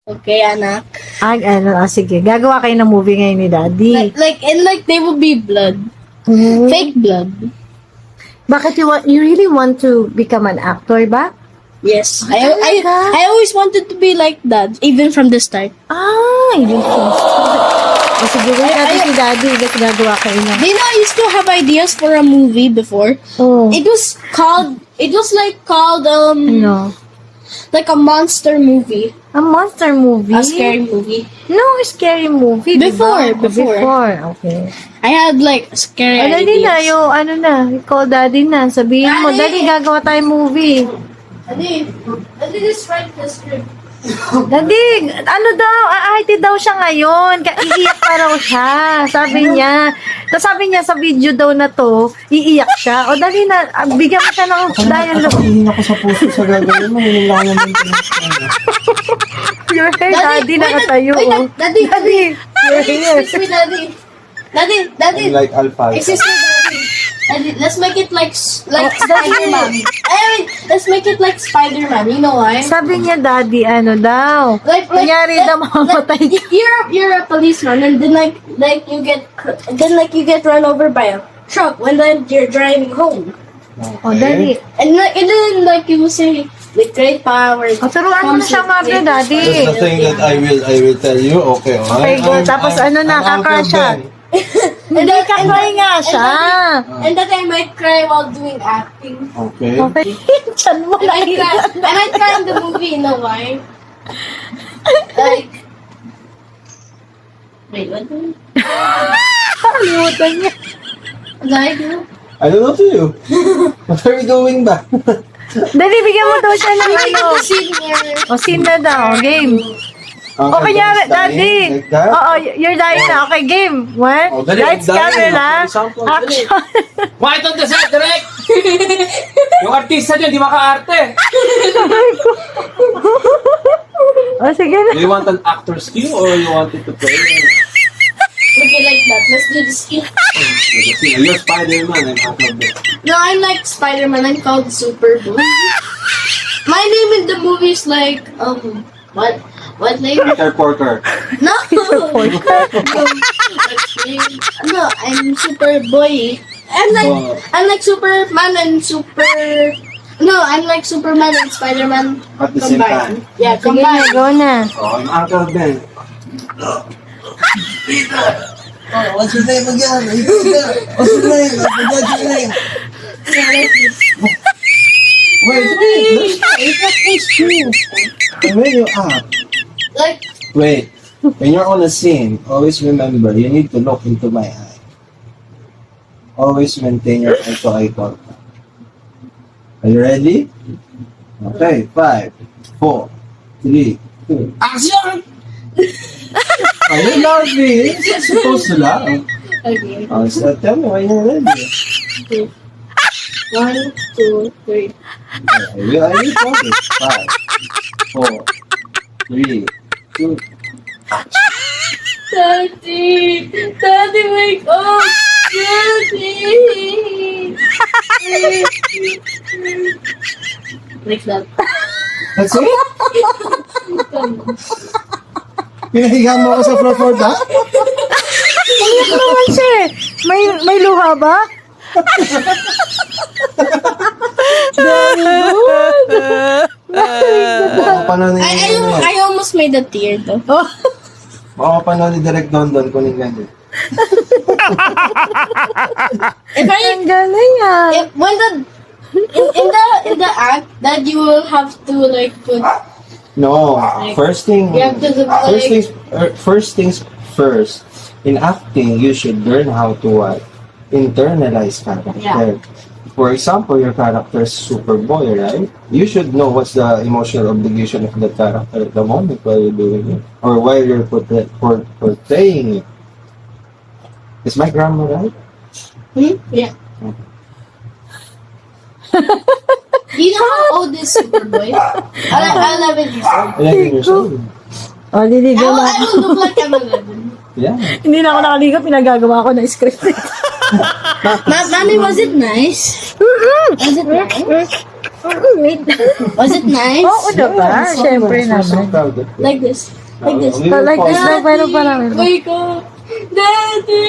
Okay, anak. Sige. Gagawa kayo ng movie ngayon ni Daddy. Like there will be blood. Hmm. Fake blood. Bakit you really want to become an actor ba? Yes. talaga? I always wanted to be like that, even from the start. Yun po. O sige, wait natin si Daddy. Kasi gagawa kayo na. Do you know I used to have ideas for a movie before? Oh. It was called Ano? like a monster movie. A monster movie? A scary movie. No, scary movie. Before. Before. Okay. I had like scary Dali na, ideas. call Daddy na. Sabihin mo, Daddy, gagawa tayong movie. Daddy, just write the script. Daddy, aahiti daw siya ngayon. Iiyak pa raw siya. Sabi niya. Tapos sabi niya sa video daw na to, iiyak siya. O dali na, bigyan mo siya ng dialogue. Hindi ako sa puso sa gagawin mo. Hindi lang naman Your hair, Daddy, nakatayo. Daddy, Your hair. excuse me, Daddy. Daddy. like alpha. Excuse me, Daddy. Daddy, let's make it like Spider-Man. Let's make it like Spider-Man. You know why? Sabi niya, Daddy, ano daw. Kunyari daw mamamatay ka. You're a policeman, and then you get run over by a truck when you're driving home. O, Daddy. And then you will say with great power. O, turuan mo na siya mabre, Daddy. That's the thing that I will tell you. Okay, Okay, go. Tapos nakaka siya. Hindi ka cry nga siya. And that I might cry while doing acting. Okay. Okay. Tiyan mo na I might cry in the movie, you know why? Wait, what do you? Kalimutan niya. I don't know to you. What are we doing ba? Dali, bigyan mo daw siya ng ano. O, scene na daw. Game. O, kanyari, Daddy. Like that? Oo, you're dying na. Okay, game. One. Oh, dali, Lights, I'm dying. camera. Example, Action. White on the set, direct! Yung artista dyan, di maka-arte. O, sige na. Do you want an actor's cue or you want it to play? Okay, like that. Let's do the scene. You're Spider-Man. I'm Aquaman. No, I'm like Spider-Man. I'm called Super Boy. My name in the movie is like, what name? Peter Porker. No! No, I'm Super Boy. I'm like Superman and I'm like Superman and Spider-Man At the same combined. time. Yeah, Sige na, combined. go na. Oh, I'm Uncle Ben. Oh, what's your name again? What's your name? What's your name? Wait. It's true. When you up. Like, Wait. When you're on a scene, always remember, you need to look into my eye. Always maintain your eye-to-eye contact. Are you ready? Okay, 5, 4, 3, 2. Action! Are you laughing? It's not supposed to laugh. okay. Oh, so tell me when you're ready. 1, 2, 3. Are you ready? 5, 4, 3, 2. Daddy, wake up! Daddy! Like that. That's it? Pinahiga mo ako sa floor ba? Iyak naman siya eh. May luha ba? Makapanood I almost made a tear though. Makapanood ni Direk Dondon kuning ganyan. Ang galing ah. When in the act that you will have to like put No, first thing, you have to look like first things first. In acting, you should learn how to what? Internalize character. Yeah. For example, your character is Superboy, right? You should know what's the emotional obligation of that character at the moment while you're doing it, or while you're portraying it. Is my grammar right? yeah. Do you know how old is Superboy? 11 years old. 11 years old. O, liligaw na. I will look like I'm 11. Yeah. Hindi na ako nakaligo, pinagagawa ko ng script. Mommy, was it nice? Was it nice? Was it nice? Oo, diba? Siyempre We're so naman. proud of you. Like this. Like this. We will Like this follow. na, pero parang... Wake up! Daddy!